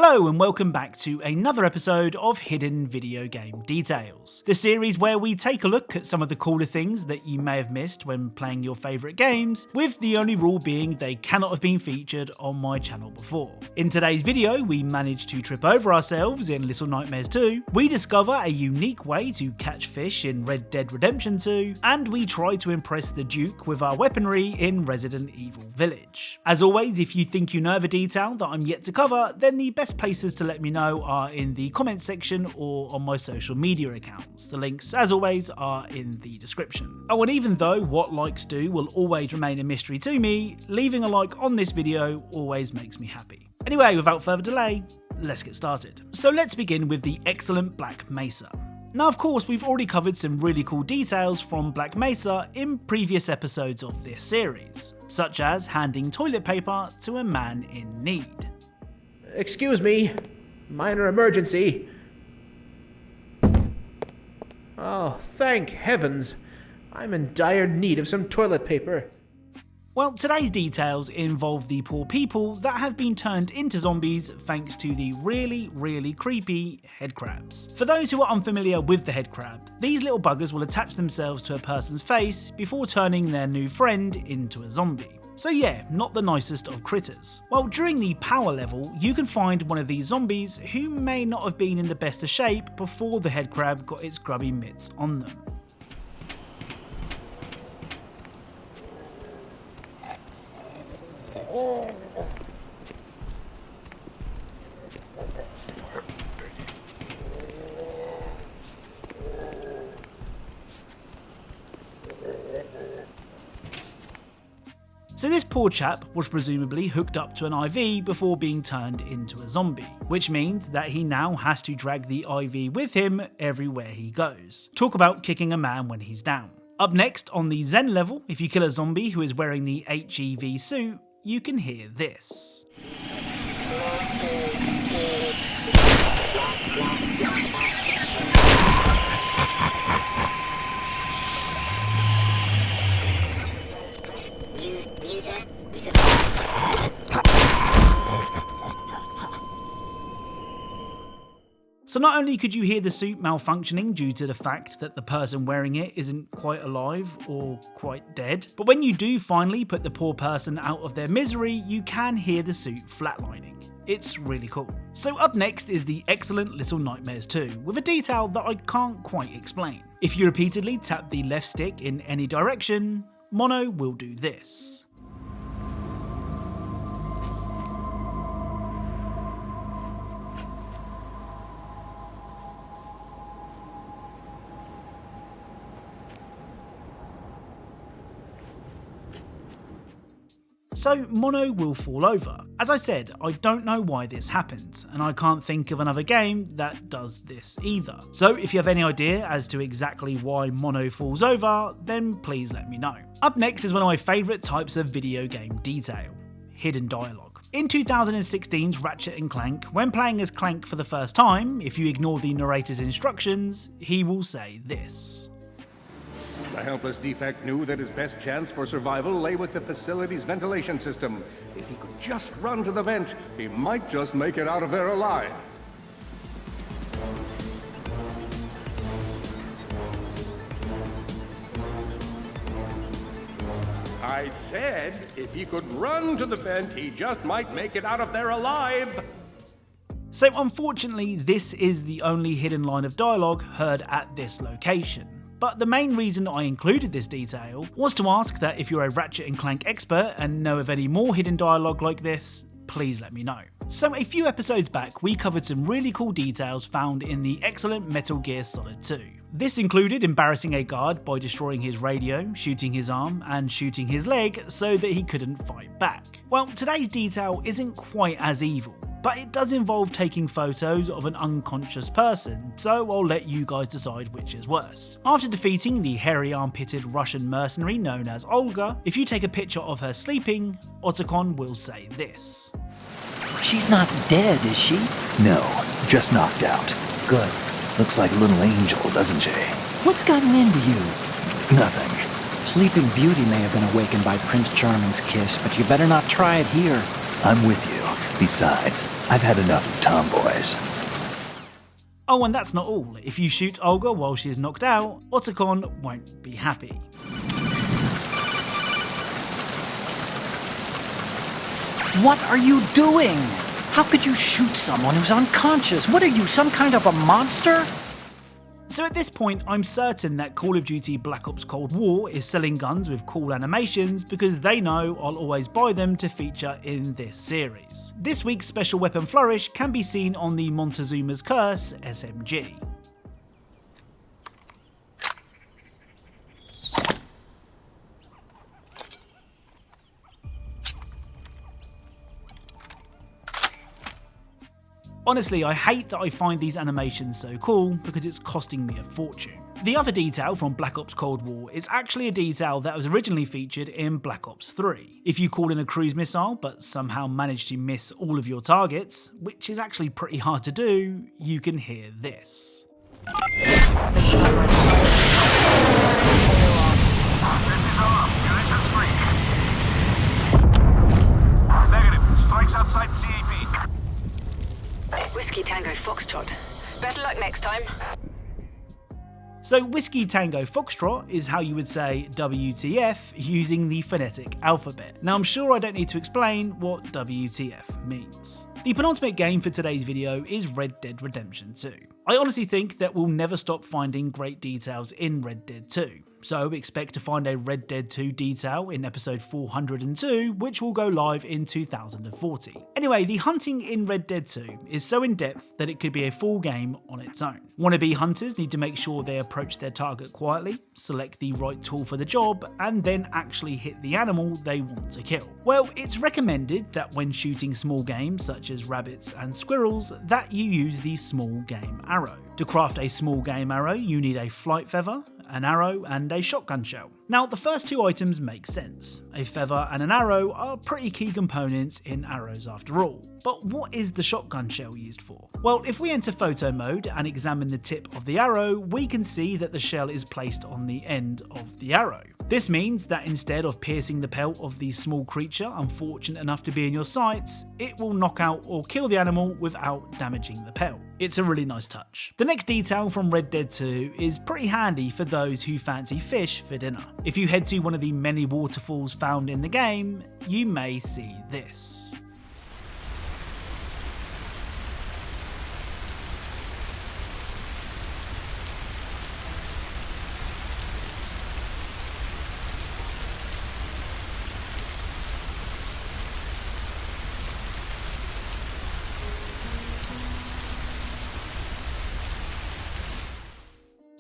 Hello and welcome back to another episode of Hidden Video Game Details, the series where we take a look at some of the cooler things that you may have missed when playing your favourite games, with the only rule being they cannot have been featured on my channel before. In today's video, we manage to trip over ourselves in Little Nightmares 2, we discover a unique way to catch fish in Red Dead Redemption 2, and we try to impress the Duke with our weaponry in Resident Evil Village. As always, if you think you know of a detail that I'm yet to cover, then the best places to let me know are in the comments section or on my social media accounts. The links, as always, are in the description. Oh, and even though what likes do will always remain a mystery to me, leaving a like on this video always makes me happy. Anyway, without further delay, let's get started. So let's begin with the excellent Black Mesa. Now, of course, we've already covered some really cool details from Black Mesa in previous episodes of this series, such as handing toilet paper to a man in need. Excuse me, minor emergency. Oh, thank heavens. I'm in dire need of some toilet paper. Well, today's details involve the poor people that have been turned into zombies thanks to the really creepy head crabs. For those who are unfamiliar with the head crab, these little buggers will attach themselves to a person's face before turning their new friend into a zombie. So yeah, not the nicest of critters. Well, during the power level, you can find one of these zombies who may not have been in the best of shape before the head crab got its grubby mitts on them. So this poor chap was presumably hooked up to an IV before being turned into a zombie, which means that he now has to drag the IV with him everywhere he goes. Talk about kicking a man when he's down. Up next, on the Zen level, if you kill a zombie who is wearing the HEV suit, you can hear this. So not only could you hear the suit malfunctioning due to the fact that the person wearing it isn't quite alive or quite dead, but when you do finally put the poor person out of their misery, you can hear the suit flatlining. It's really cool. So up next is the excellent Little Nightmares 2, with a detail that I can't quite explain. If you repeatedly tap the left stick in any direction, Mono will do this. So Mono will fall over. As I said, I don't know why this happens, and I can't think of another game that does this either. So if you have any idea as to exactly why Mono falls over, then please let me know. Up next is one of my favourite types of video game detail: hidden dialogue. In 2016's Ratchet and Clank, when playing as Clank for the first time, if you ignore the narrator's instructions, he will say this. The helpless defect knew that his best chance for survival lay with the facility's ventilation system. If he could just run to the vent, he might just make it out of there alive. I said, if he could run to the vent, he just might make it out of there alive. So unfortunately, this is the only hidden line of dialogue heard at this location. But the main reason I included this detail was to ask that if you're a Ratchet and Clank expert and know of any more hidden dialogue like this, please let me know. So a few episodes back, we covered some really cool details found in the excellent Metal Gear Solid 2. This included embarrassing a guard by destroying his radio, shooting his arm, and shooting his leg so that he couldn't fight back. Well, today's detail isn't quite as evil, but it does involve taking photos of an unconscious person, so I'll let you guys decide which is worse. After defeating the hairy armpitted Russian mercenary known as Olga, if you take a picture of her sleeping, Otacon will say this. She's not dead, is she? No, just knocked out. Good. Looks like a little angel, doesn't she? What's gotten into you? Nothing. Sleeping Beauty may have been awakened by Prince Charming's kiss, but you better not try it here. I'm with you. Besides, I've had enough of tomboys. Oh, and that's not all. If you shoot Olga while she's knocked out, Otacon won't be happy. What are you doing? How could you shoot someone who's unconscious? What are you, some kind of a monster? So at this point, I'm certain that Call of Duty Black Ops Cold War is selling guns with cool animations because they know I'll always buy them to feature in this series. This week's special weapon flourish can be seen on the Montezuma's Curse SMG. Honestly, I hate that I find these animations so cool because it's costing me a fortune. The other detail from Black Ops Cold War is actually a detail that was originally featured in Black Ops 3. If you call in a cruise missile but somehow manage to miss all of your targets, which is actually pretty hard to do, you can hear this. Negative. Strikes outside CAP. Whiskey Tango Foxtrot. Better luck next time. So Whiskey Tango Foxtrot is how you would say WTF using the phonetic alphabet. Now I'm sure I don't need to explain what WTF means. The penultimate game for today's video is Red Dead Redemption 2. I honestly think that we'll never stop finding great details in Red Dead 2. So expect to find a Red Dead 2 detail in episode 402, which will go live in 2040. Anyway, the hunting in Red Dead 2 is so in depth that it could be a full game on its own. Wannabe hunters need to make sure they approach their target quietly, select the right tool for the job, and then actually hit the animal they want to kill. Well, it's recommended that when shooting small games such as rabbits and squirrels, that you use the small game arrow. To craft a small game arrow, you need a flight feather, an arrow, and a shotgun shell. Now, the first two items make sense. A feather and an arrow are pretty key components in arrows after all. But what is the shotgun shell used for? Well, if we enter photo mode and examine the tip of the arrow, we can see that the shell is placed on the end of the arrow. This means that instead of piercing the pelt of the small creature unfortunate enough to be in your sights, it will knock out or kill the animal without damaging the pelt. It's a really nice touch. The next detail from Red Dead 2 is pretty handy for those who fancy fish for dinner. If you head to one of the many waterfalls found in the game, you may see this.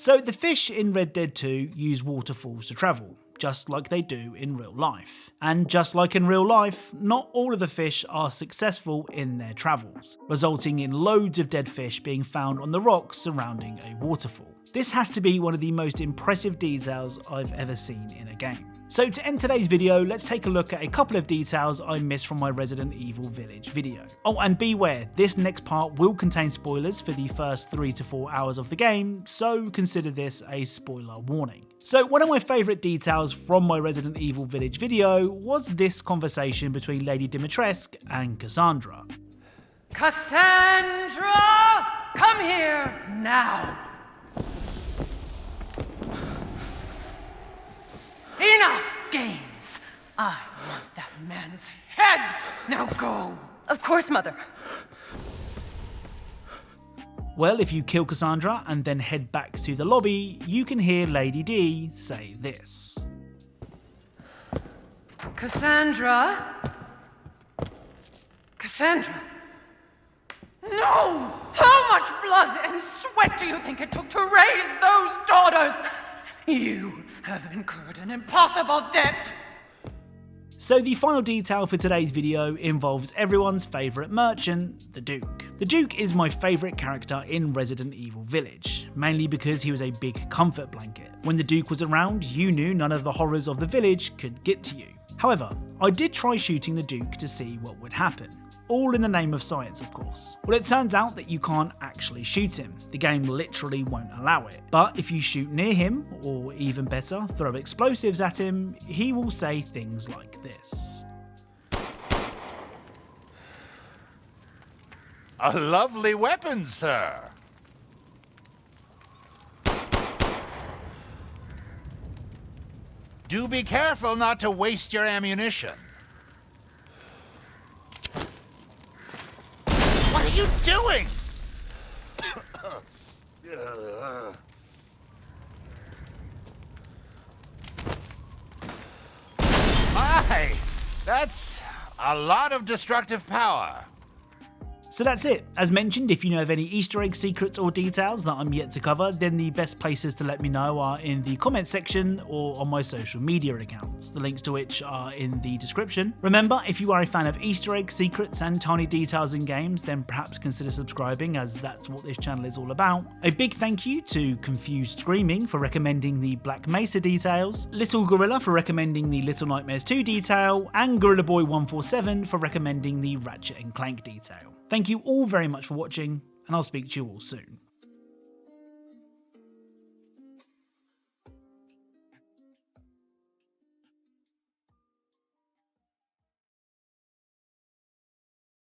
So the fish in Red Dead 2 use waterfalls to travel, just like they do in real life. And just like in real life, not all of the fish are successful in their travels, resulting in loads of dead fish being found on the rocks surrounding a waterfall. This has to be one of the most impressive details I've ever seen in a game. So to end today's video, let's take a look at a couple of details I missed from my Resident Evil Village video. Oh, and beware, this next part will contain spoilers for the first 3 to 4 hours of the game, so consider this a spoiler warning. So one of my favourite details from my Resident Evil Village video was this conversation between Lady Dimitrescu and Cassandra. Cassandra! Come here now! Enough games! I want that man's head! Now go! Of course, Mother. Well, if you kill Cassandra and then head back to the lobby, you can hear Lady D say this. Cassandra? Cassandra? No! How much blood and sweat do you think it took to raise those daughters? You have incurred an impossible debt! So the final detail for today's video involves everyone's favourite merchant, the Duke. The Duke is my favourite character in Resident Evil Village, mainly because he was a big comfort blanket. When the Duke was around, you knew none of the horrors of the village could get to you. However, I did try shooting the Duke to see what would happen. All in the name of science, of course. Well, it turns out that you can't actually shoot him. The game literally won't allow it. But if you shoot near him, or even better, throw explosives at him, he will say things like this. A lovely weapon, sir. Do be careful not to waste your ammunition. What are you doing? My, that's a lot of destructive power. So that's it. As mentioned, if you know of any Easter egg secrets or details that I'm yet to cover, then the best places to let me know are in the comments section or on my social media accounts, the links to which are in the description. Remember, if you are a fan of Easter egg secrets and tiny details in games, then perhaps consider subscribing, as that's what this channel is all about. A big thank you to Confused Screaming for recommending the Black Mesa details, Little Gorilla for recommending the Little Nightmares 2 detail, and Gorilla Boy 147 for recommending the Ratchet and Clank detail. Thank you all very much for watching, and I'll speak to you all soon.